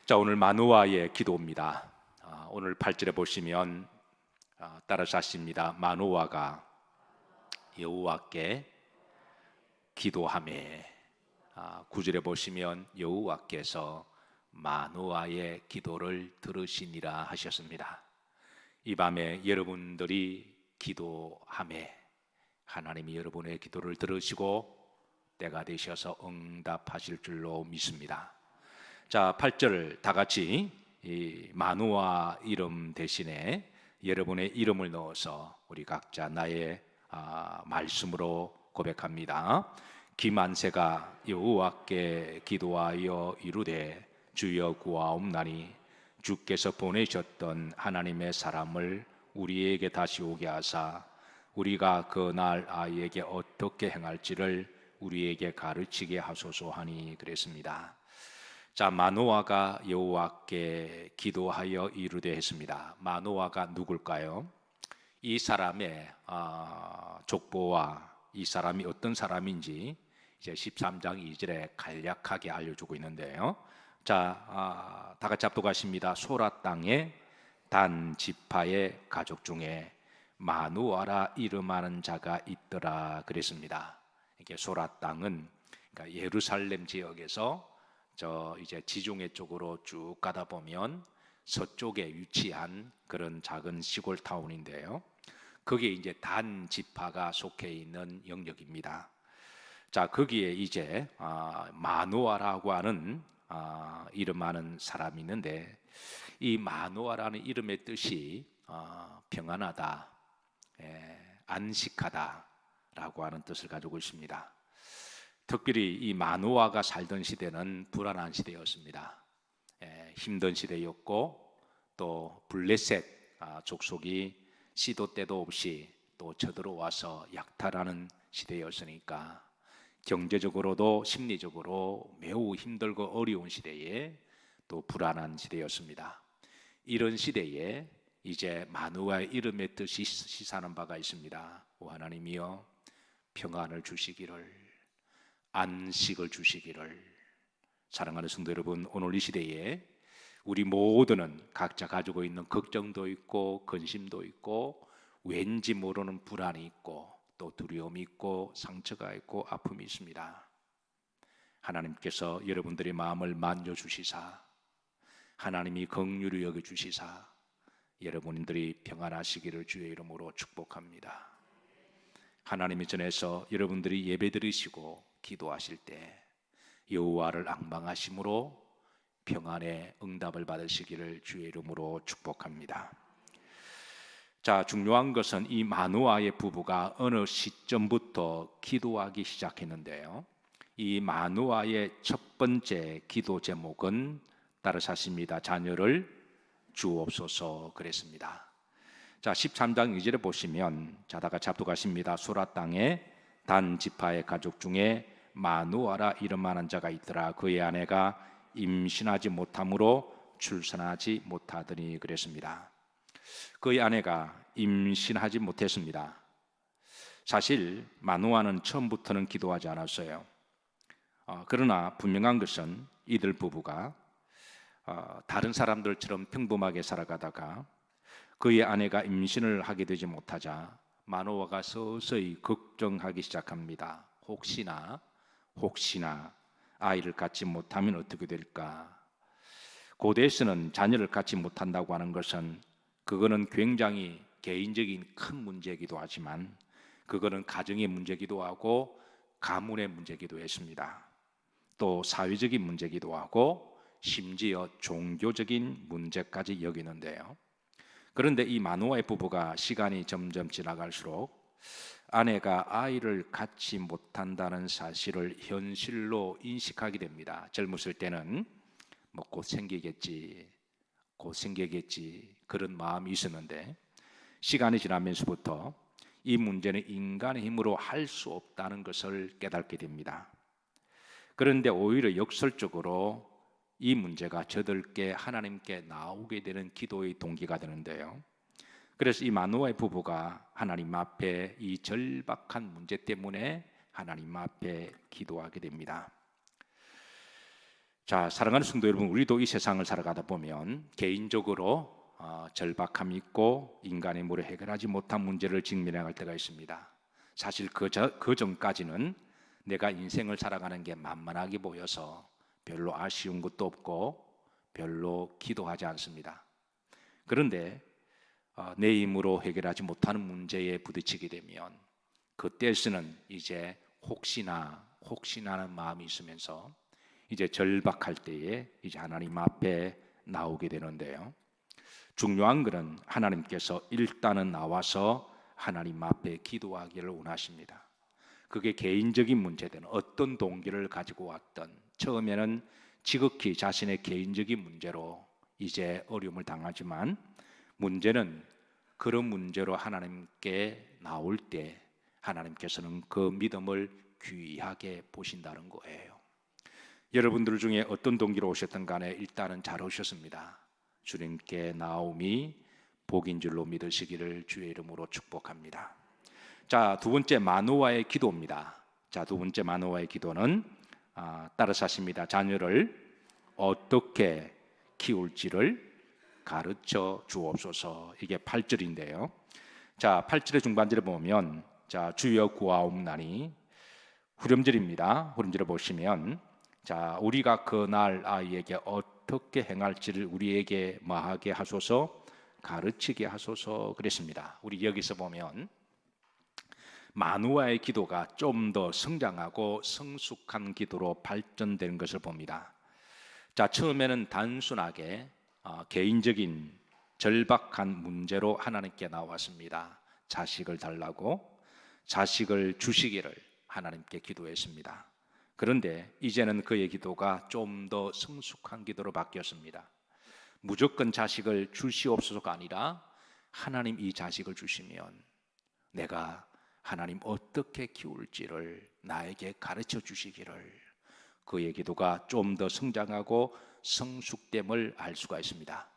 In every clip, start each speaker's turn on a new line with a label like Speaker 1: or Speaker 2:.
Speaker 1: 자, 오늘 마노아의 기도입니다. 오늘 8절에 보시면 따라서 하십니다. 마노아가 여호와께 기도하매. 9절에 보시면 여호와께서 마노아의 기도를 들으시니라 하셨습니다. 이 밤에 여러분들이 기도하매 하나님이 여러분의 기도를 들으시고 때가 되셔서 응답하실 줄로 믿습니다. 자, 8절 다 같이 이 마노아 이름 대신에 여러분의 이름을 넣어서 우리 각자 나의 말씀으로 고백합니다. 김한세가 여호와께 기도하여 이르되 주여 구하옵나니 주께서 보내셨던 하나님의 사람을 우리에게 다시 오게 하사 우리가 그날 아이에게 어떻게 행할지를 우리에게 가르치게 하소서 하니 그랬습니다. 자, 마노아가 여호와께 기도하여 이르되 했습니다. 마노아가 누굴까요? 이 사람의 족보와 이 사람이 어떤 사람인지 이제 13장 2절에 간략하게 알려주고 있는데요. 자, 다 같이 합독하십니다. 소라 땅의 단 지파의 가족 중에 마노아라 이름하는 자가 있더라 그랬습니다. 이게 소라 땅은 그러니까 예루살렘 지역에서 이제 지중해 쪽으로 쭉 가다 보면 서쪽에 위치한 그런 작은 시골 타운인데요. 거기에 이제 단 지파가 속해 있는 영역입니다. 자, 거기에 이제 마노아라고 하는 이름하는 사람이 있는데 이 마노아라는 이름의 뜻이 평안하다, 안식하다라고 하는 뜻을 가지고 있습니다. 특별히 이 마노아가 살던 시대는 불안한 시대였습니다. 힘든 시대였고 또 블레셋 족속이 시도 때도 없이 또 쳐들어와서 약탈하는 시대였으니까 경제적으로도 심리적으로 매우 힘들고 어려운 시대에 또 불안한 시대였습니다. 이런 시대에 이제 마노아의 이름의 뜻이 시사하는 바가 있습니다. 오 하나님이여 평안을 주시기를, 안식을 주시기를. 사랑하는 성도 여러분, 오늘 이 시대에 우리 모두는 각자 가지고 있는 걱정도 있고 근심도 있고 왠지 모르는 불안이 있고 또 두려움이 있고 상처가 있고 아픔이 있습니다. 하나님께서 여러분들의 마음을 만져주시사 하나님이 긍휼히 여겨주시사 여러분들이 평안하시기를 주의 이름으로 축복합니다. 하나님의 전에서 여러분들이 예배드리시고 기도하실 때 여호와를 앙망하심으로 평안의 응답을 받으시기를 주의 이름으로 축복합니다. 자, 중요한 것은 이 마노아의 부부가 어느 시점부터 기도하기 시작했는데요. 이 마노아의 첫 번째 기도 제목은 따라서 하십니다. 자녀를 주옵소서 그랬습니다. 자, 13장 2절에 보시면 자, 다 같이 합독하십니다. 소라 땅에 단 지파의 가족 중에 마노아라 이름하는 자가 있더라. 그의 아내가 임신하지 못함으로 출산하지 못하더니 그랬습니다. 그의 아내가 임신하지 못했습니다. 사실 마노아는 처음부터는 기도하지 않았어요. 그러나 분명한 것은 이들 부부가 다른 사람들처럼 평범하게 살아가다가 그의 아내가 임신을 하게 되지 못하자 마노아가 서서히 걱정하기 시작합니다. 혹시나 아이를 갖지 못하면 어떻게 될까? 고대에서는 자녀를 갖지 못한다고 하는 것은 그거는 굉장히 개인적인 큰 문제이기도 하지만 그거는 가정의 문제이기도 하고 가문의 문제이기도 했습니다. 또 사회적인 문제이기도 하고 심지어 종교적인 문제까지 여기는데요. 그런데 이 마노아의 부부가 시간이 점점 지나갈수록 아내가 아이를 갖지 못한다는 사실을 현실로 인식하게 됩니다. 젊었을 때는 곧 생기겠지 그런 마음이 있었는데 시간이 지나면서부터 이 문제는 인간의 힘으로 할 수 없다는 것을 깨닫게 됩니다. 그런데 오히려 역설적으로 이 문제가 저들께 하나님께 나오게 되는 기도의 동기가 되는데요. 그래서 이 마노아의 부부가 하나님 앞에 이 절박한 문제 때문에 하나님 앞에 기도하게 됩니다. 자, 사랑하는 성도 여러분, 우리도 이 세상을 살아가다 보면 개인적으로 절박함이 있고 인간의 힘으로 해결하지 못한 문제를 직면해 갈 때가 있습니다. 사실 그 전까지는 내가 인생을 살아가는 게 만만하게 보여서 별로 아쉬운 것도 없고 별로 기도하지 않습니다. 그런데 내 힘으로 해결하지 못하는 문제에 부딪히게 되면 그때에서는 이제 혹시나 하는 마음이 있으면서 이제 절박할 때에 이제 하나님 앞에 나오게 되는데요. 중요한 것은 하나님께서 일단은 나와서 하나님 앞에 기도하기를 원하십니다. 그게 개인적인 문제든 어떤 동기를 가지고 왔든 처음에는 지극히 자신의 개인적인 문제로 이제 어려움을 당하지만 문제는 그런 문제로 하나님께 나올 때 하나님께서는 그 믿음을 귀하게 보신다는 거예요. 여러분들 중에 어떤 동기로 오셨든 간에 일단은 잘 오셨습니다. 주님께 나옴이 복인 줄로 믿으시기를 주의 이름으로 축복합니다. 자, 두 번째 마노아의 기도입니다. 자, 두 번째 마노아의 기도는 따라서 하십니다. 자녀를 어떻게 키울지를 가르쳐 주옵소서. 이게 8절인데요. 자, 8절의 중반절에 보면 자, 주여 구하옵나니 후렴절입니다. 후렴절에 보시면 자, 우리가 그날 아이에게 어떻게 행할지를 우리에게 마하게 하소서, 가르치게 하소서 그랬습니다. 우리 여기서 보면 마누아의 기도가 좀 더 성장하고 성숙한 기도로 발전된 것을 봅니다. 자, 처음에는 단순하게 개인적인 절박한 문제로 하나님께 나왔습니다. 자식을 달라고, 자식을 주시기를 하나님께 기도했습니다. 그런데 이제는 그의 기도가 좀 더 성숙한 기도로 바뀌었습니다. 무조건 자식을 주시옵소서가 아니라 하나님 이 자식을 주시면 내가 하나님 어떻게 키울지를 나에게 가르쳐 주시기를, 그의 기도가 좀 더 성장하고 성숙됨을 알 수가 있습니다.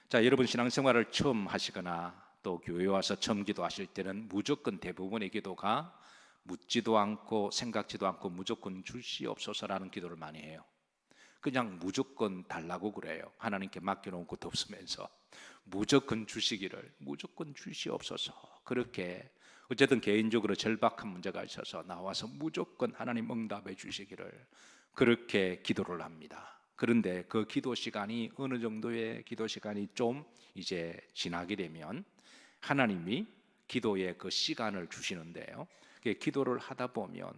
Speaker 1: 자, 여러분 신앙생활을 처음 하시거나 또 교회 와서 처음 기도하실 때는 무조건 대부분의 기도가 묻지도 않고 생각지도 않고 무조건 주시옵소서라는 기도를 많이 해요. 그냥 무조건 달라고 그래요. 하나님께 맡겨놓은 것도 없으면서 무조건 주시기를, 무조건 주시옵소서. 그렇게 어쨌든 개인적으로 절박한 문제가 있어서 나와서 무조건 하나님 응답해 주시기를 그렇게 기도를 합니다. 그런데 그 기도 시간이 어느 정도의 기도 시간이 좀 이제 지나게 되면 하나님이 기도의 그 시간을 주시는데요. 기도를 하다 보면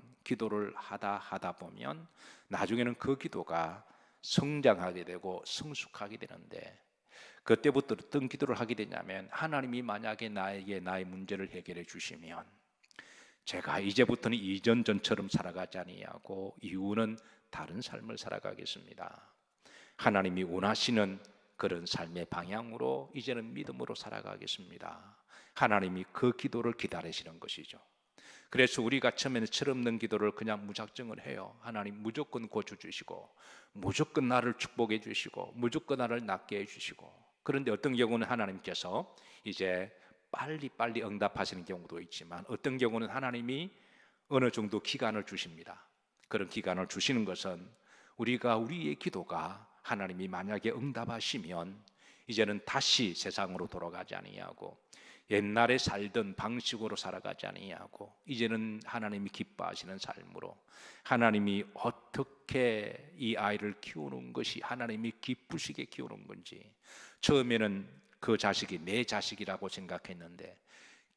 Speaker 1: 나중에는 그 기도가 성장하게 되고 성숙하게 되는데, 그때부터 어떤 기도를 하게 되냐면 하나님이 만약에 나에게 나의 문제를 해결해 주시면 제가 이제부터는 이전처럼 살아가지 아니하고 이후는 다른 삶을 살아가겠습니다. 하나님이 원하시는 그런 삶의 방향으로 이제는 믿음으로 살아가겠습니다. 하나님이 그 기도를 기다리시는 것이죠. 그래서 우리가 처음에는 철없는 기도를 그냥 무작정을 해요. 하나님 무조건 고쳐주시고 무조건 나를 축복해 주시고 무조건 나를 낫게 해주시고, 그런데 어떤 경우는 하나님께서 이제 빨리 응답하시는 경우도 있지만 어떤 경우는 하나님이 어느 정도 기간을 주십니다. 그런 기간을 주시는 것은 우리가 우리의 기도가 하나님이 만약에 응답하시면 이제는 다시 세상으로 돌아가지 아니하고 옛날에 살던 방식으로 살아가지 아니하고 이제는 하나님이 기뻐하시는 삶으로, 하나님이 어떻게 이 아이를 키우는 것이 하나님이 기쁘시게 키우는 건지, 처음에는 그 자식이 내 자식이라고 생각했는데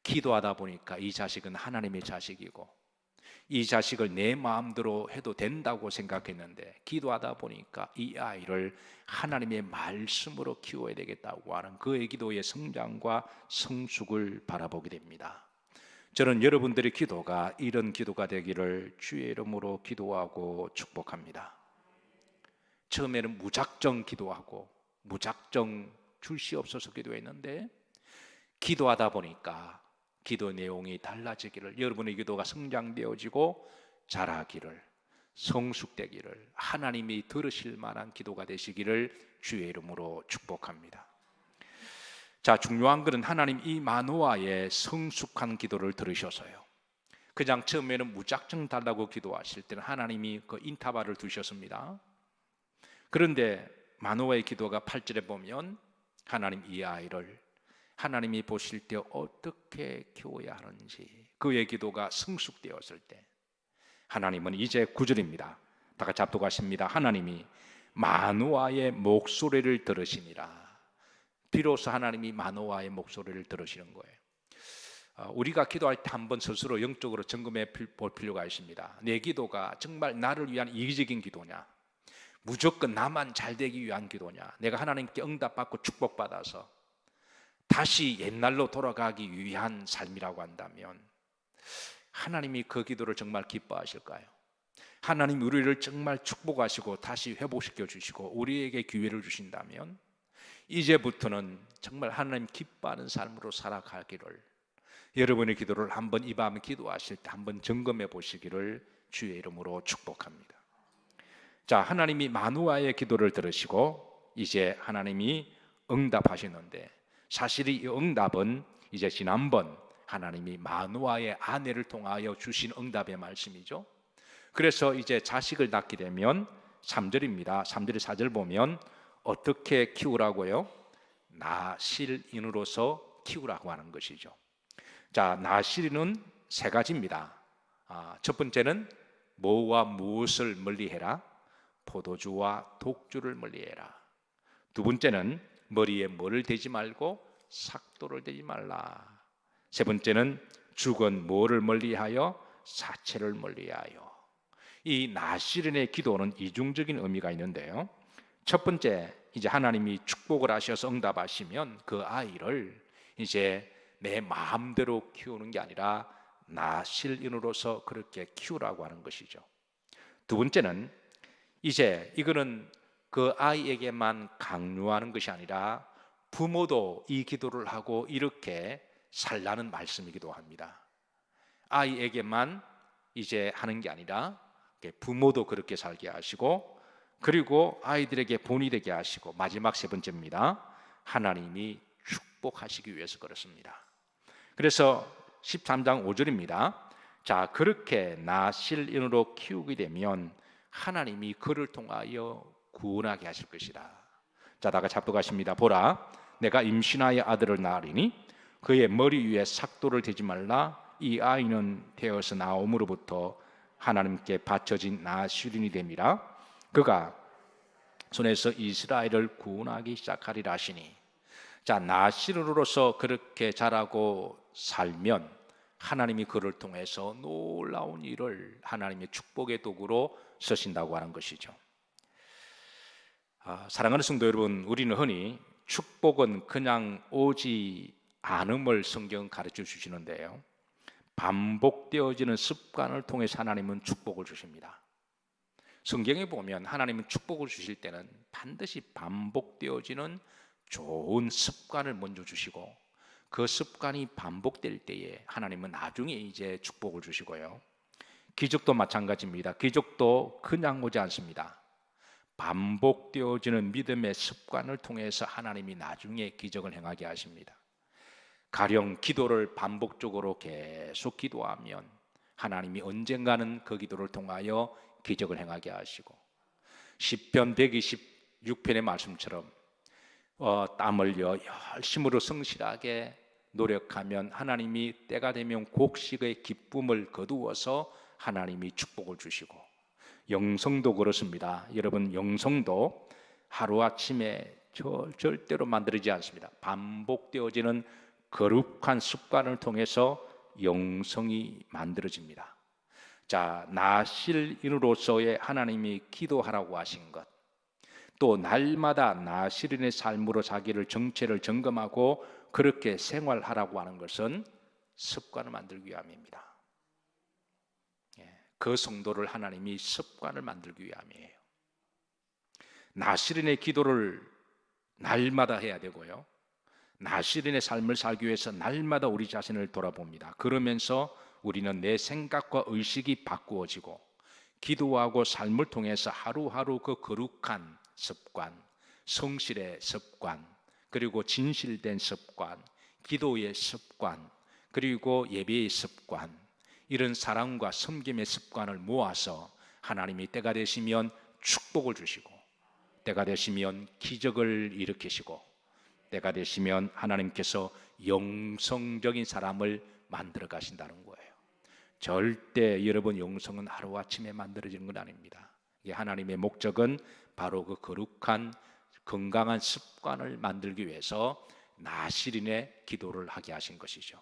Speaker 1: 기도하다 보니까 이 자식은 하나님의 자식이고 이 자식을 내 마음대로 해도 된다고 생각했는데 기도하다 보니까 이 아이를 하나님의 말씀으로 키워야 되겠다고 하는 그의 기도의 성장과 성숙을 바라보게 됩니다. 저는 여러분들의 기도가 이런 기도가 되기를 주의 이름으로 기도하고 축복합니다. 처음에는 무작정 기도하고 무작정 주시옵소서 기도했는데 기도하다 보니까 기도 내용이 달라지기를, 여러분의 기도가 성장되어지고 자라기를, 성숙되기를, 하나님이 들으실 만한 기도가 되시기를 주의 이름으로 축복합니다. 자, 중요한 것은 하나님 이 마노아의 성숙한 기도를 들으셔서요, 그냥 처음에는 무작정 달라고 기도하실 때는 하나님이 그 인터벌을 두셨습니다. 그런데 마노아의 기도가 8절에 보면 하나님 이 아이를 하나님이 보실 때 어떻게 키워야 하는지 그의 기도가 성숙되었을 때 하나님은 이제 9절입니다. 다 같이 합독하십니다. 하나님이 마노아의 목소리를 들으시니라. 비로소 하나님이 마노아의 목소리를 들으시는 거예요. 우리가 기도할 때 한번 스스로 영적으로 점검해 볼 필요가 있습니다. 내 기도가 정말 나를 위한 이기적인 기도냐, 무조건 나만 잘 되기 위한 기도냐, 내가 하나님께 응답받고 축복받아서 다시 옛날로 돌아가기 위한 삶이라고 한다면 하나님이 그 기도를 정말 기뻐하실까요? 하나님 우리를 정말 축복하시고 다시 회복시켜 주시고 우리에게 기회를 주신다면 이제부터는 정말 하나님 기뻐하는 삶으로 살아가기를, 여러분의 기도를 한번 이 밤에 기도하실 때 한번 점검해 보시기를 주의 이름으로 축복합니다. 자, 하나님이 마노아의 기도를 들으시고 이제 하나님이 응답하시는데, 사실 이 응답은 이제 지난번 하나님이 마노아의 아내를 통하여 주신 응답의 말씀이죠. 그래서 이제 자식을 낳게 되면 3절입니다. 3절에 4절 보면 어떻게 키우라고요? 나실인으로서 키우라고 하는 것이죠. 자, 나실인은 세 가지입니다. 첫 번째는 뭐와 무엇을 멀리해라? 포도주와 독주를 멀리해라. 두 번째는 머리에 뭐를 대지 말고 삭도를 대지 말라. 세 번째는 죽은 뭐를 멀리하여 사체를 멀리하여. 이 나실인의 기도는 이중적인 의미가 있는데요. 첫 번째, 이제 하나님이 축복을 하셔서 응답하시면 그 아이를 이제 내 마음대로 키우는 게 아니라 나실인으로서 그렇게 키우라고 하는 것이죠. 두 번째는 이제 이거는 그 아이에게만 강요하는 것이 아니라 부모도 이 기도를 하고 이렇게 살라는 말씀이기도 합니다. 아이에게만 이제 하는 게 아니라 부모도 그렇게 살게 하시고, 그리고 아이들에게 본이 되게 하시고, 마지막 세 번째입니다. 하나님이 축복하시기 위해서 그렇습니다. 그래서 13장 5절입니다. 자, 그렇게 나실인으로 키우게 되면 하나님이 그를 통하여 구원하게 하실 것이다. 자, 다 같이 합독하십니다. 보라, 내가 임신하여 아들을 낳으리니 그의 머리 위에 삭도를 대지 말라. 이 아이는 되어서 나옴으로부터 하나님께 바쳐진 나실인이 됨이라. 그가 손에서 이스라엘을 구원하기 시작하리라 하시니. 자, 나실인으로서 그렇게 자라고 살면 하나님이 그를 통해서 놀라운 일을 하나님의 축복의 도구로 쓰신다고 하는 것이죠. 사랑하는 성도 여러분, 우리는 흔히 축복은 그냥 오지 않음을 성경은 가르쳐 주시는데요, 반복되어지는 습관을 통해서 하나님은 축복을 주십니다. 성경에 보면 하나님은 축복을 주실 때는 반드시 반복되어지는 좋은 습관을 먼저 주시고, 그 습관이 반복될 때에 하나님은 나중에 이제 축복을 주시고요. 기적도 마찬가지입니다. 기적도 그냥 오지 않습니다. 반복되어지는 믿음의 습관을 통해서 하나님이 나중에 기적을 행하게 하십니다. 가령 기도를 반복적으로 계속 기도하면 하나님이 언젠가는 그 기도를 통하여 기적을 행하게 하시고, 시편 126편의 말씀처럼 땀 흘려 열심으로 성실하게 노력하면 하나님이 때가 되면 곡식의 기쁨을 거두어서 하나님이 축복을 주시고, 영성도 그렇습니다. 여러분, 영성도 하루아침에 절대로 만들어지지 않습니다. 반복되어지는 거룩한 습관을 통해서 영성이 만들어집니다. 자, 나실인으로서의 하나님이 기도하라고 하신 것, 또 날마다 나실인의 삶으로 자기를 정체를 점검하고 그렇게 생활하라고 하는 것은 습관을 만들기 위함입니다. 그 성도를 하나님이 습관을 만들기 위함이에요. 나실인의 기도를 날마다 해야 되고요, 나실인의 삶을 살기 위해서 날마다 우리 자신을 돌아봅니다. 그러면서 우리는 내 생각과 의식이 바꾸어지고 기도하고 삶을 통해서 하루하루 그 거룩한 습관, 성실의 습관, 그리고 진실된 습관, 기도의 습관, 그리고 예배의 습관, 이런 사랑과 섬김의 습관을 모아서 하나님이 때가 되시면 축복을 주시고, 때가 되시면 기적을 일으키시고, 때가 되시면 하나님께서 영성적인 사람을 만들어 가신다는 거예요. 절대 여러분 영성은 하루아침에 만들어지는 건 아닙니다. 하나님의 목적은 바로 그 거룩한 건강한 습관을 만들기 위해서 나실인의 기도를 하게 하신 것이죠.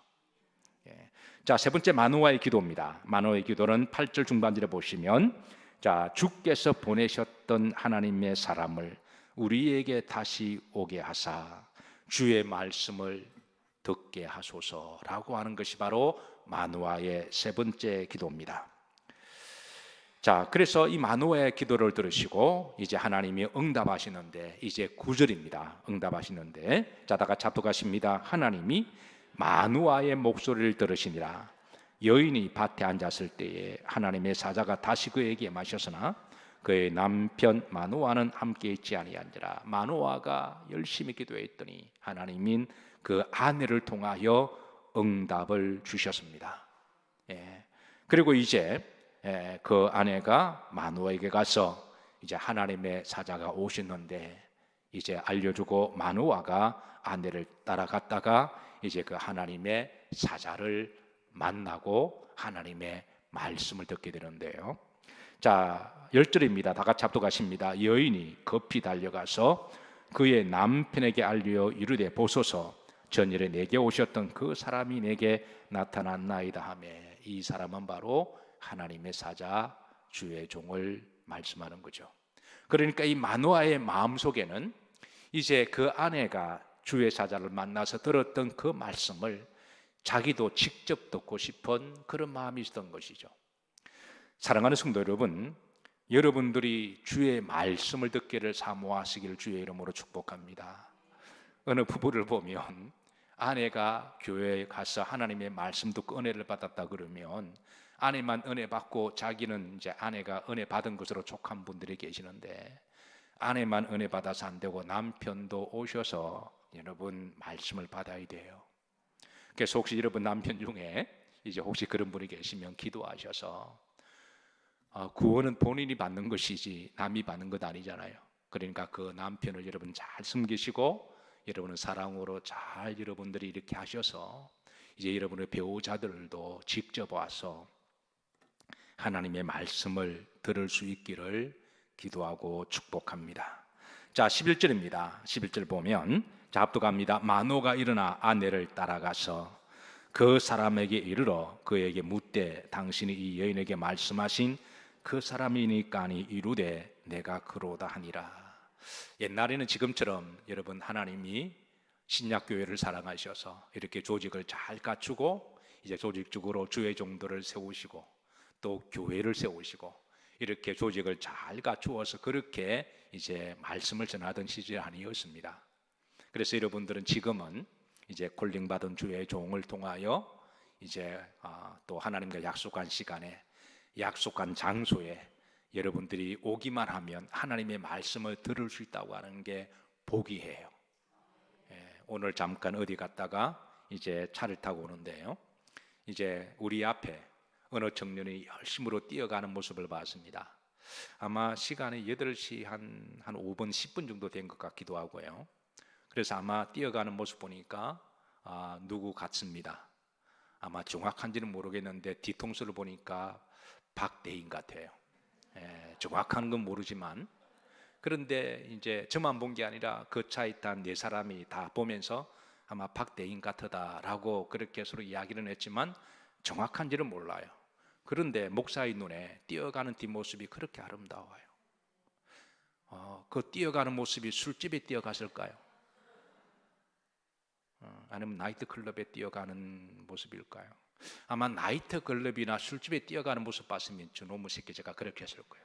Speaker 1: 자, 세 번째 마노아의 기도입니다. 마노아의 기도는 8절 중반절에 보시면, 자, 주께서 보내셨던 하나님의 사람을 우리에게 다시 오게 하사 주의 말씀을 듣게 하소서라고 하는 것이 바로 마노아의 세 번째 기도입니다. 자, 그래서 이 마노아의 기도를 들으시고 이제 하나님이 응답하시는데, 이제 9절입니다. 응답하시는데, 자, 다 같이 합독하십니다. 하나님이 마노아의 목소리를 들으시니라. 여인이 밭에 앉았을 때에 하나님의 사자가 다시 그에게 마셨으나 그의 남편 마노아는 함께 있지 아니한지라. 마노아가 열심히 기도했더니 하나님인 그 아내를 통하여 응답을 주셨습니다. 그리고 이제 그 아내가 마노아에게 가서 이제 하나님의 사자가 오셨는데 이제 알려주고, 마노아가 아내를 따라갔다가 이제 그 하나님의 사자를 만나고 하나님의 말씀을 듣게 되는데요. 자, 10절입니다. 다 같이 합독하십니다. 여인이 급히 달려가서 그의 남편에게 알려 이르되, 보소서 전일에 내게 오셨던 그 사람이 내게 나타났나이다 하며, 이 사람은 바로 하나님의 사자 주의 종을 말씀하는 거죠. 그러니까 이 마노아의 마음속에는 이제 그 아내가 주의 사자를 만나서 들었던 그 말씀을 자기도 직접 듣고 싶은 그런 마음이 있었던 것이죠. 사랑하는 성도 여러분, 여러분들이 주의 말씀을 듣기를 사모하시기를 주의 이름으로 축복합니다. 어느 부부를 보면 아내가 교회에 가서 하나님의 말씀 듣고 은혜를 받았다 그러면 아내만 은혜 받고 자기는 이제 아내가 은혜 받은 것으로 족한 분들이 계시는데, 아내만 은혜 받아서 안 되고 남편도 오셔서 여러분 말씀을 받아야 돼요. 그래서 혹시 여러분 남편 중에 이제 혹시 그런 분이 계시면 기도하셔서, 구원은 본인이 받는 것이지 남이 받는 것 아니잖아요. 그러니까 그 남편을 여러분 잘 섬기시고, 여러분은 사랑으로 잘 여러분들이 이렇게 하셔서 이제 여러분의 배우자들도 직접 와서 하나님의 말씀을 들을 수 있기를 기도하고 축복합니다. 자, 11절입니다. 11절 보면, 자, 합독합니다. 마노가 일어나 아내를 따라가서 그 사람에게 이르러 그에게 묻되, 당신이 이 여인에게 말씀하신 그 사람이니까니 이르되 내가 그로다 하니라. 옛날에는 지금처럼 여러분 하나님이 신약교회를 사랑하셔서 이렇게 조직을 잘 갖추고 이제 조직적으로 주의 종들을 세우시고 또 교회를 세우시고 이렇게 조직을 잘 갖추어서 그렇게 이제 말씀을 전하던 시절이 아니었습니다. 그래서 여러분들은 지금은 이제 콜링받은 주의 종을 통하여 이제 또 하나님과 약속한 시간에 약속한 장소에 여러분들이 오기만 하면 하나님의 말씀을 들을 수 있다고 하는 게 복이에요. 오늘 잠깐 어디 갔다가 이제 차를 타고 오는데요, 이제 우리 앞에 어느 청년이 열심으로 뛰어가는 모습을 봤습니다. 아마 시간이 8시 한 5분 10분 정도 된 것 같기도 하고요. 그래서 아마 뛰어가는 모습 보니까 누구 같습니다. 아마 정확한지는 모르겠는데 뒤통수를 보니까 박대인 같아요. 정확한 건 모르지만, 그런데 이제 저만 본 게 아니라 그 차에 있던 4사람이 다 보면서 아마 박대인 같다라고 그렇게 서로 이야기를 했지만 정확한지는 몰라요. 그런데 목사의 눈에 뛰어가는 뒷모습이 그렇게 아름다워요. 그 뛰어가는 모습이 술집에 뛰어갔을까요? 아니면 나이트클럽에 뛰어가는 모습일까요? 아마 나이트클럽이나 술집에 뛰어가는 모습 봤으면 저놈의 새끼 제가 그렇게 했을 거예요.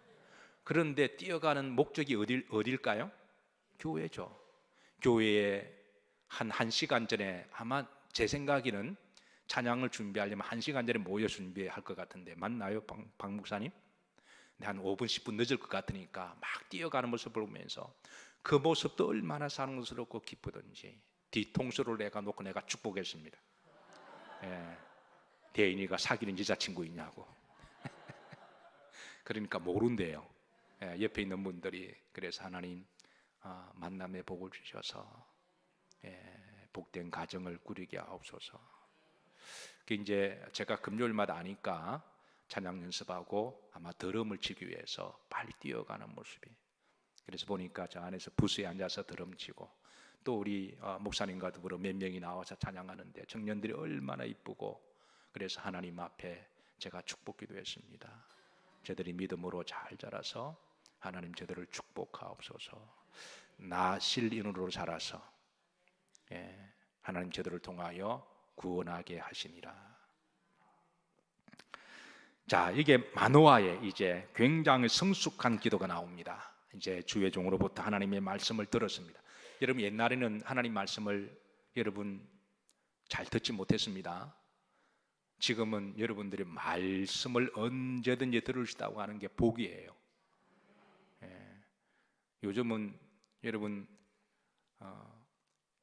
Speaker 1: 그런데 뛰어가는 목적이 어딜까요? 교회죠. 교회에 한 1시간 전에, 아마 제 생각에는 찬양을 준비하려면 1시간 전에 모여 준비할 것 같은데 맞나요, 박 목사님? 한 5분 10분 늦을 것 같으니까 막 뛰어가는 모습을 보면서 그 모습도 얼마나 사랑스럽고 기쁘던지 뒤통수를 내가 놓고 내가 축복했습니다. 대인이가 사귀는 여자친구 있냐고. 그러니까 모른대요. 옆에 있는 분들이. 그래서 하나님 만남의 복을 주셔서 복된 가정을 꾸리게 하옵소서. 이제 제가 금요일마다 아니까 찬양 연습하고 아마 드럼을 치기 위해서 빨리 뛰어가는 모습이, 그래서 보니까 저 안에서 부스에 앉아서 드럼 치고 또 우리 목사님과 더불어 몇 명이 나와서 찬양하는데 청년들이 얼마나 이쁘고, 그래서 하나님 앞에 제가 축복 기도했습니다. 저들이 믿음으로 잘 자라서 하나님 저들을 축복하옵소서. 나 실인으로 자라서 하나님 저들을 통하여 구원하게 하시니라. 자, 이게 마노아의 이제 굉장히 성숙한 기도가 나옵니다. 이제 주의 종으로부터 하나님의 말씀을 들었습니다. 여러분, 옛날에는 하나님 말씀을 여러분 잘 듣지 못했습니다. 지금은 여러분들이 말씀을 언제든지 들을 수 있다고 하는 게 복이에요. 요즘은 여러분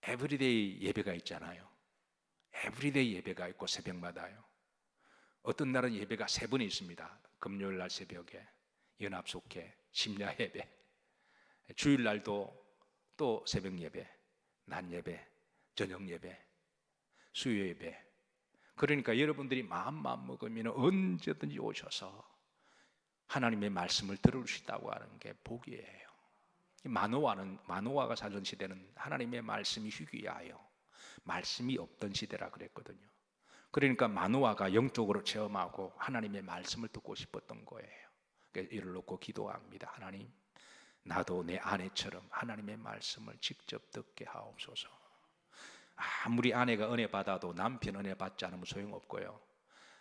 Speaker 1: 에브리데이 예배가 있잖아요. 에브리데이 예배가 있고 새벽마다요. 어떤 날은 예배가 3번이 있습니다. 금요일 날 새벽에 연합속회, 심야 예배, 주일 날도 또 새벽 예배, 낮 예배, 저녁 예배, 수요 예배. 그러니까 여러분들이 마음만 먹으면 언제든지 오셔서 하나님의 말씀을 들을 수 있다고 하는 게 복이에요. 마노아가 살던 시대는 하나님의 말씀이 희귀하여 말씀이 없던 시대라 그랬거든요. 그러니까 마노아가 영적으로 체험하고 하나님의 말씀을 듣고 싶었던 거예요. 그래서 이를 놓고 기도합니다. 하나님, 나도 내 아내처럼 하나님의 말씀을 직접 듣게 하옵소서. 아무리 아내가 은혜 받아도 남편 은혜 받지 않으면 소용없고요.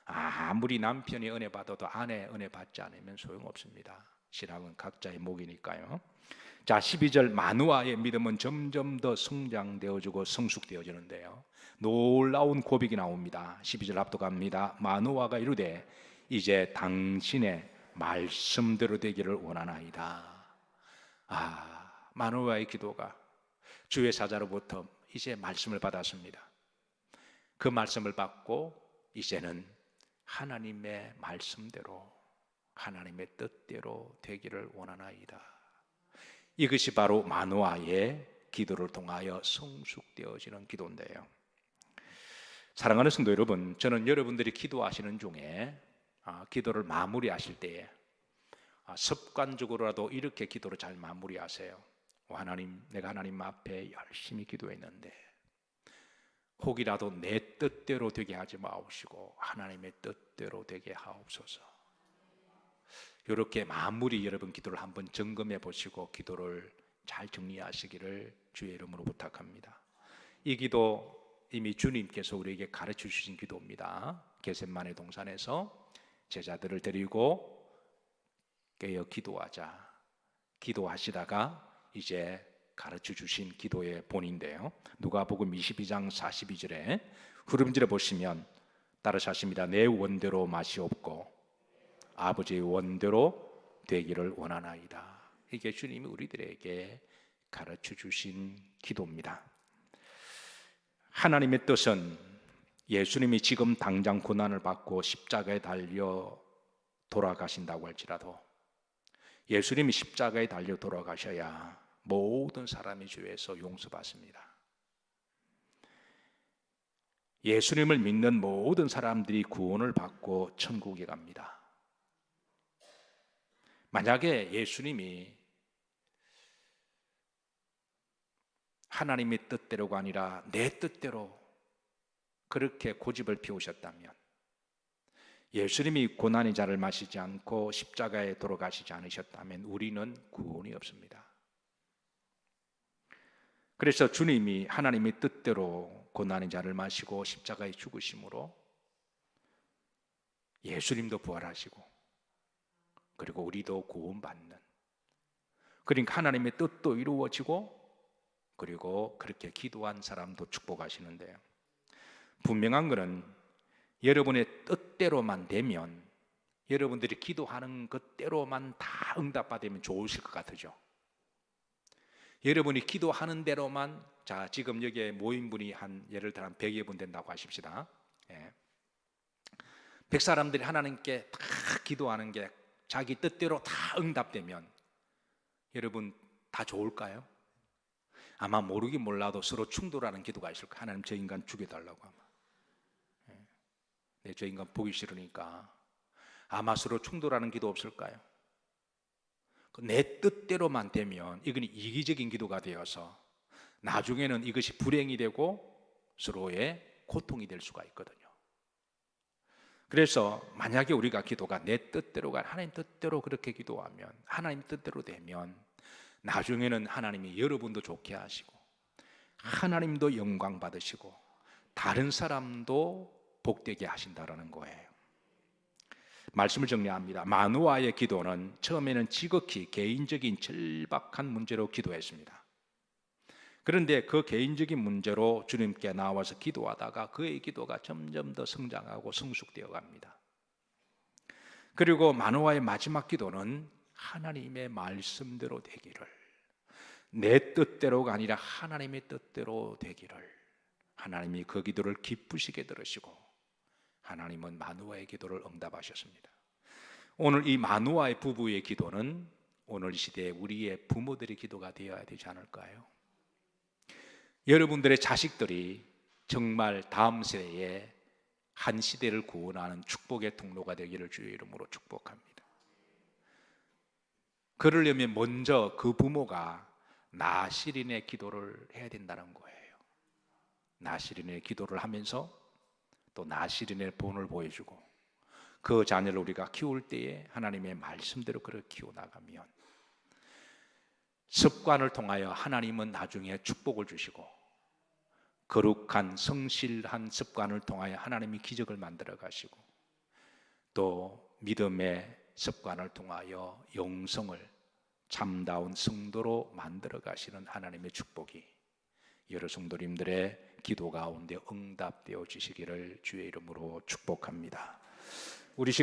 Speaker 1: 아무리 남편이 은혜 받아도 아내 은혜 받지 않으면 소용없습니다. 신앙은 각자의 목이니까요. 자, 12절, 마노아의 믿음은 점점 더 성장되어지고 성숙되어지는데요, 놀라운 고백이 나옵니다. 12절 합독합니다. 마노아가 이르되 이제 당신의 말씀대로 되기를 원하나이다. 마노아의 기도가 주의 사자로부터 이제 말씀을 받았습니다. 그 말씀을 받고 이제는 하나님의 말씀대로, 하나님의 뜻대로 되기를 원하나이다. 이것이 바로 마노아의 기도를 통하여 성숙되어지는 기도인데요. 사랑하는 성도 여러분, 저는 여러분들이 기도하시는 중에 기도를 마무리하실 때에 습관적으로라도 이렇게 기도를 잘 마무리하세요. 하나님, 내가 하나님 앞에 열심히 기도했는데 혹이라도 내 뜻대로 되게 하지 마옵시고 하나님의 뜻대로 되게 하옵소서. 이렇게 마무리 여러분 기도를 한번 점검해 보시고 기도를 잘 정리하시기를 주의 이름으로 부탁합니다. 이 기도 이미 주님께서 우리에게 가르쳐 주신 기도입니다. 겟세마네 동산에서 제자들을 데리고 깨어 기도하자, 기도하시다가 이제 가르쳐 주신 기도의 본인데요, 누가복음 22장 42절에 후렴절에 보시면 따라서 하십니다. 내 원대로 마시옵고 아버지의 원대로 되기를 원하나이다. 이게 주님이 우리들에게 가르쳐 주신 기도입니다. 하나님의 뜻은 예수님이 지금 당장 고난을 받고 십자가에 달려 돌아가신다고 할지라도 예수님이 십자가에 달려 돌아가셔야 모든 사람이 죄에서 용서받습니다. 예수님을 믿는 모든 사람들이 구원을 받고 천국에 갑니다. 만약에 예수님이 하나님의 뜻대로가 아니라 내 뜻대로 그렇게 고집을 피우셨다면, 예수님이 고난의 잔을 마시지 않고 십자가에 돌아가시지 않으셨다면 우리는 구원이 없습니다. 그래서 주님이 하나님의 뜻대로 고난의 잔을 마시고 십자가에 죽으심으로 예수님도 부활하시고 그리고 우리도 구원받는, 그러니까 하나님의 뜻도 이루어지고 그리고 그렇게 기도한 사람도 축복하시는데요, 분명한 것은 여러분의 뜻대로만 되면, 여러분들이 기도하는 것대로만 다 응답받으면 좋으실 것 같으죠. 여러분이 기도하는 대로만, 자, 지금 여기에 모인 분이 한 예를 들어 한 100여 분 된다고 하십시다. 100사람들이 하나님께 다 기도하는 게 자기 뜻대로 다 응답되면 여러분 다 좋을까요? 아마 모르긴 몰라도 서로 충돌하는 기도가 있을 거예요. 하나님 저 인간 죽여달라고 아마. 네, 저 인간 보기 싫으니까. 아마 서로 충돌하는 기도 없을까요? 내 뜻대로만 되면 이건 이기적인 기도가 되어서 나중에는 이것이 불행이 되고 서로의 고통이 될 수가 있거든요. 그래서 만약에 우리가 기도가 내 뜻대로가 하나님 뜻대로 그렇게 기도하면, 하나님 뜻대로 되면 나중에는 하나님이 여러분도 좋게 하시고 하나님도 영광 받으시고 다른 사람도 복되게 하신다라는 거예요. 말씀을 정리합니다. 마노아의 기도는 처음에는 지극히 개인적인 절박한 문제로 기도했습니다. 그런데 그 개인적인 문제로 주님께 나와서 기도하다가 그의 기도가 점점 더 성장하고 성숙되어 갑니다. 그리고 마노아의 마지막 기도는 하나님의 말씀대로 되기를, 내 뜻대로가 아니라 하나님의 뜻대로 되기를, 하나님이 그 기도를 기쁘시게 들으시고 하나님은 마노아의 기도를 응답하셨습니다. 오늘 이 마노아의 부부의 기도는 오늘 시대에 우리의 부모들의 기도가 되어야 되지 않을까요? 여러분들의 자식들이 정말 다음 세대에 한 시대를 구원하는 축복의 통로가 되기를 주의 이름으로 축복합니다. 그러려면 먼저 그 부모가 나시린의 기도를 해야 된다는 거예요. 나시린의 기도를 하면서 또 나시린의 본을 보여주고 그 자녀를 우리가 키울 때에 하나님의 말씀대로 그렇게 키워나가면 습관을 통하여 하나님은 나중에 축복을 주시고 거룩한 성실한 습관을 통하여 하나님이 기적을 만들어 가시고 또 믿음의 습관을 통하여 영성을 참다운 성도로 만들어 가시는 하나님의 축복이 여러 성도님들의 기도 가운데 응답되어 주시기를 주의 이름으로 축복합니다. 우리 시간